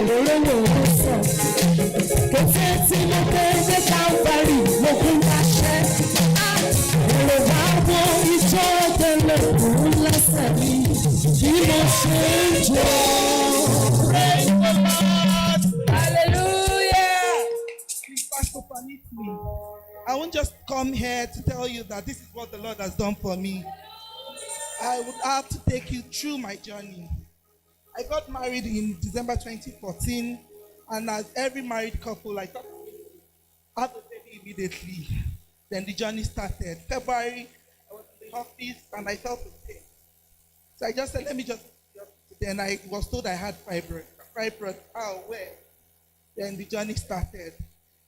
òróró wò ó sọ. Kété tí mo kéde Calvary mo kún láṣẹ. Èrò bá wo ìjọ tẹ̀lé kún lẹ́sẹ̀ mi bí mo ṣe ń jọ. Praise the Lord. Hallelujah. Please, Pastor, permit me. I won't just come here to tell you that this is what the Lord has done for me. I would have to take you through my journey. I got married in December 2014, and as every married couple, I thought I had a baby immediately. Then the journey started. February, I was in the office, and I felt the pain. So I just said, let me just. Then I was told I had fibroid. Fibroid, where? Then the journey started.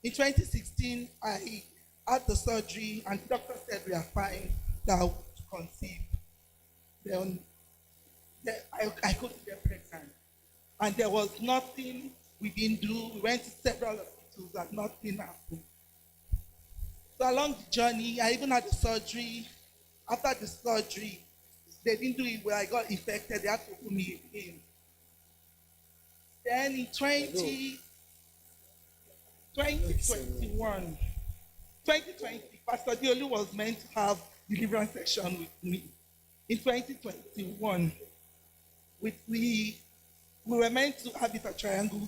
In 2016, I had the surgery, and the doctor said we are fine, that I would conceive. Then I couldn't get pregnant. And there was nothing we didn't do. We went to several hospitals and nothing happened. So along the journey, I even had the surgery. After the surgery, they didn't do it well. I got infected. They had to put me in. Then in 2020, Pastor Diolu was meant to have deliverance session with me. In 2021, we were meant to have it at Triangle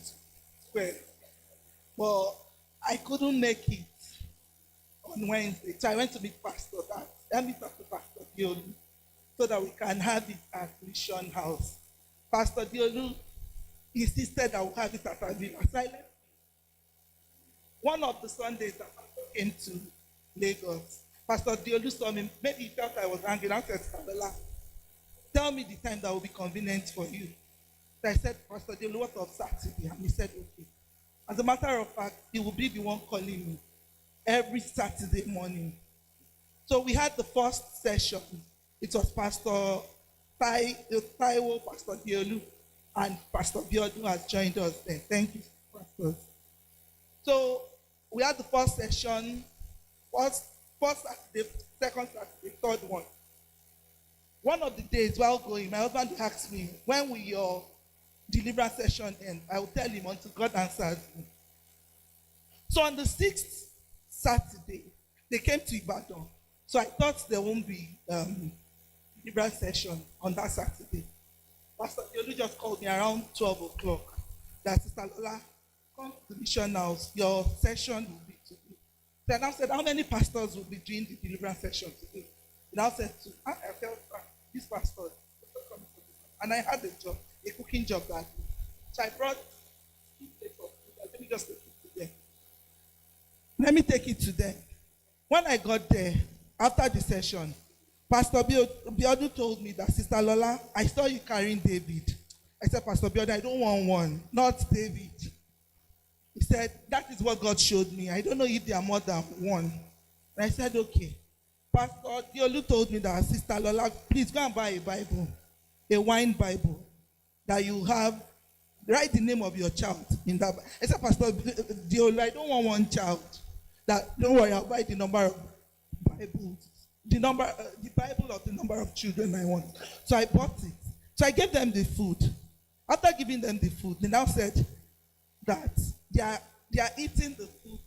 Square, but I couldn't make it on Wednesday. So I went to meet Pastor that. Let me talk to Pastor Diolu so that we can have it at Mission House. Pastor Diolu insisted I would have it at Avila. One of the Sundays that Pastor came to Lagos, Pastor Diolu saw me. Maybe he felt I was angry. I said, Sabela, tell me the time that will be convenient for you. So I said, Pastor Diolu, what of Saturday? And he said, okay. As a matter of fact, he will be the one calling me every Saturday morning. So we had the first session. It was Pastor Taiwo, Pastor Diolu, and Pastor Biodu has joined us there. Thank you, pastors. So we had the first session, first Saturday, second Saturday, third one. One of the days while going, my husband asked me, when will your deliverance session end? I will tell him until God answers me. So on the 6th Saturday, they came to Ibadan. So I thought there won't be deliverance session on that Saturday. Pastor Diolu just called me around 12 o'clock. That Sister Lola, come to the Mission House. Your session will be today. Then I said, how many pastors will be doing the deliverance session today? And I said, I felt this pastor. And I had a job, a cooking job that day. So I brought 2 plates of food. Let me just take it to them. Let me take it to them. When I got there, after the session, Pastor Biodu told me that, Sister Lola, I saw you carrying David. I said, Pastor Biodu, I don't want one, not David. He said, that is what God showed me. I don't know if there are more than one. And I said, okay. Pastor Diolu told me that, Sister Lola, please go and buy a Bible, a wine Bible, that you have, write the name of your child in that. I said, Pastor Diolu, I don't want one child. That, don't worry, I'll buy the number of Bibles. The Bible of the number of children I want. So I bought it. So I gave them the food. After giving them the food, they now said that they are eating the food.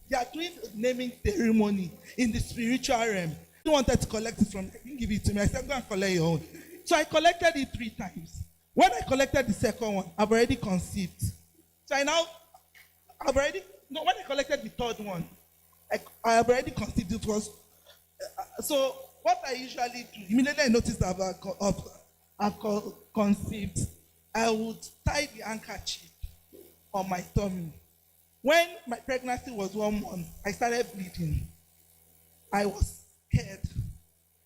They are doing the naming ceremony in the spiritual realm. They wanted to collect it from me. They didn't give it to me. I said, go and collect your own. So I collected it 3 times. When I collected the second one, I've already conceived. So when I collected the third one, I have already conceived. It was so what I usually do, immediately I noticed that I've conceived, I would tie the handkerchief on my tummy. When my pregnancy was 1 month, I started bleeding. I was scared.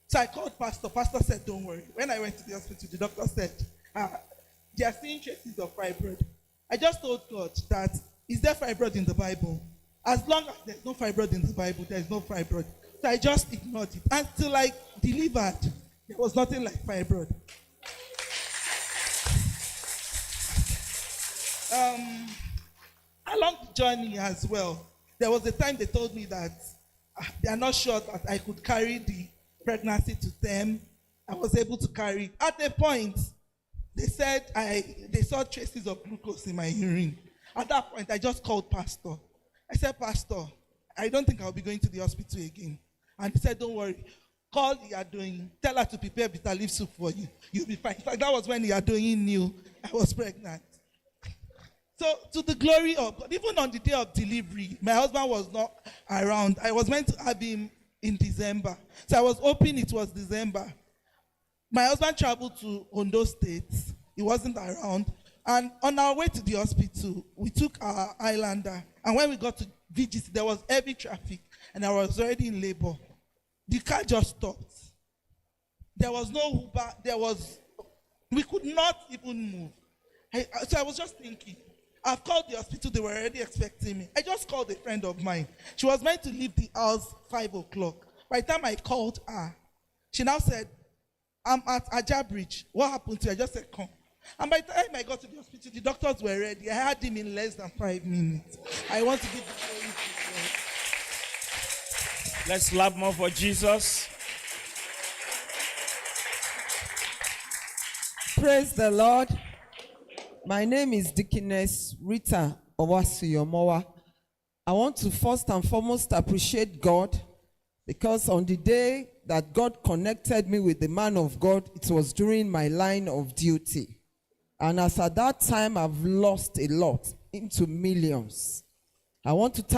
So I called Pastor. Pastor said, don't worry. When I went to the hospital, the doctor said, they are seeing traces of fibroid. I just told God that, is there fibroid in the Bible? As long as there's no fibroid in the Bible, there's no fibroid. So I just ignored it. Until I delivered, there was nothing like fibroid. Along the journey as well, there was a time they told me that they are not sure that I could carry the pregnancy to them. I was able to carry it. At a point, They said they saw traces of glucose in my urine. At that point, I just called Pastor. I said, Pastor, I don't think I'll be going to the hospital again. And he said, don't worry. Call Iyadoyin. Tell her to prepare bitter leaf soup for you. You'll be fine. In fact, that was when Iyadoyin knew I was pregnant. So, to the glory of God, even on the day of delivery, my husband was not around. I was meant to have him in December. So, I was hoping it was December. My husband traveled to Ondo State. He wasn't around. And on our way to the hospital, we took our Highlander. And when we got to VGC, there was heavy traffic. And I was already in labor. The car just stopped. There was no Uber. We could not even move. So I was just thinking, I've called the hospital. They were already expecting me. I just called a friend of mine. She was meant to leave the house 5 o'clock. By the time I called her, she now said, I'm at Ajah Bridge. What happened to you? I just said, come. And by the time I got to the hospital, the doctors were ready. I had him in less than 5 minutes. I want to give the glory to God. Let's clap more for Jesus. Praise the Lord. My name is Deaconess Rita Owasuyomowa. I want to first and foremost appreciate God, because on the day that God connected me with the man of God, it was during my line of duty. And as at that time, I've lost a lot into millions. I want to